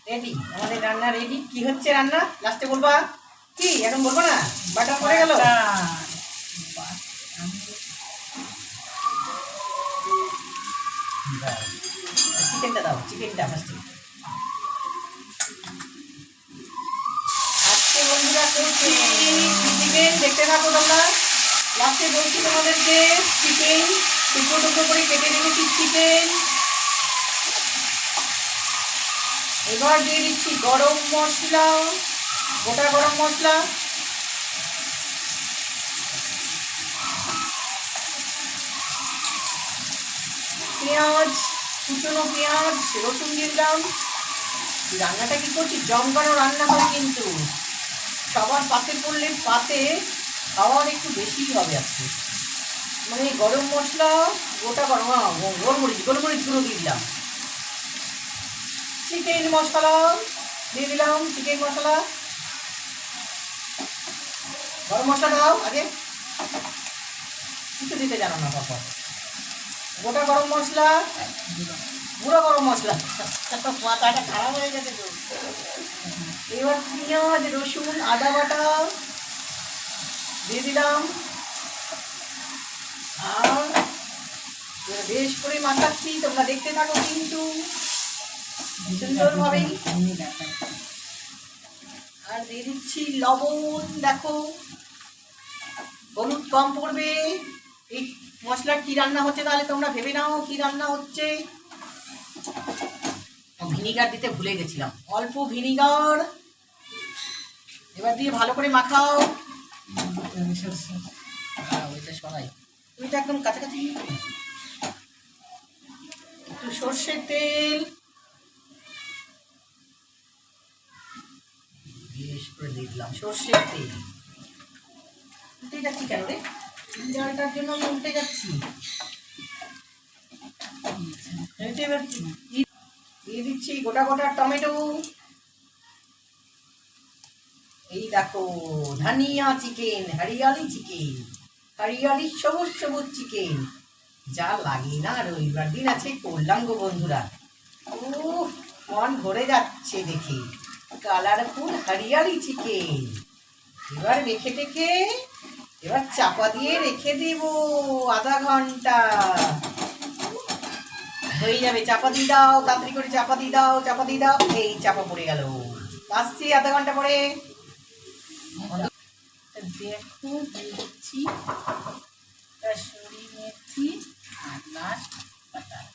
Ready, আমাদের রান্না ready. কি হচ্ছে রান্না লাস্টে বলবা? কি এখন বলবো না? বাটার পড়ে গেল। চিকেনটা দাও, চিকেনটা ফার্স্টে। আজকে বন্ধুরা করছি চিকেন, দেখতে থাকো তোমরা। লাস্টে বলছি তোমাদেরকে চিকেন টুকরো টুকরো করে কেটে রেখেছি চিকেন। এবার দিয়ে দিচ্ছি গরম মশলা, গোটা গরম মশলা, পেঁয়াজ, কুচনো পেঁয়াজ, রসুন দিয়ে দিলাম। রান্নাটা কি করছি, জমকানো রান্না হয় কিন্তু সবার পাতে পড়লে পাতে খাওয়ার একটু বেশিই হবে আজকে। মানে গরম মশলা, গোটা গরম গোলমরিচ গুঁড়ো দিয়ে দিলাম, চিকেন মশলা দিয়ে দিলাম, চিকেন মশলা। গরম মশলা দাও আগে, কিছু দিতে জানো না বাবা। গোটা গরম মশলা, গুঁড়ো গরম মশলা, মাথাটা খারাপ হয়ে গেছে তো। এবার পেঁয়াজ, রসুন, আদা বাটা দিয়ে দিলাম। আর বেশ করে মাখাচ্ছি, তোমরা দেখতে থাকো কিন্তু সুন্দরভাবেই। আর দিয়ে দিচ্ছি লবণ, দেখো হলুদ কম পড়বে। এই মশলার কি রান্না হচ্ছে তাহলে তোমরা ভেবে নাও কি রান্না হচ্ছে। ভিনিগার দিতে ভুলে গেছিলাম, অল্প ভিনিগার। এবার দিয়ে ভালো করে মাখাও। ওইটা সরাই, ওইটা একদম কাছাকাছি। একটু সর্ষের তেল বেশ করে দিয়ে দিলাম, সর্ষের তেল। উল্টে যাচ্ছি কেন রে? ডালটার জন্য আমি উল্টে যাচ্ছি। এবার দিয়ে দিচ্ছি গোটা গোটা টমেটো। এই দেখো ধনিয়া চিকেন, হরিয়ালি চিকেন, হরিয়ালি সবুজ সবুজ চিকেন। যা লাগে না রবিবার দিন আছে করলাম গো বন্ধুরা। মন ভরে যাচ্ছে দেখে, কালারফুল হরিয়ালি চিকেন। এবার রেখে টেখে এবার চাপা দিয়ে রেখে দেব আধা ঘন্টা, হয়ে যাবে। চাপা দিয়ে দাও, তাড়াতাড়ি করে চাপা দিয়ে দাও, চাপা দিয়ে দাও। এই চাপা পড়ে গেল, আসছি আধা ঘন্টা পরে। দেখো দিচ্ছি কাসুরি মেথি আর লাস্ট বাটার।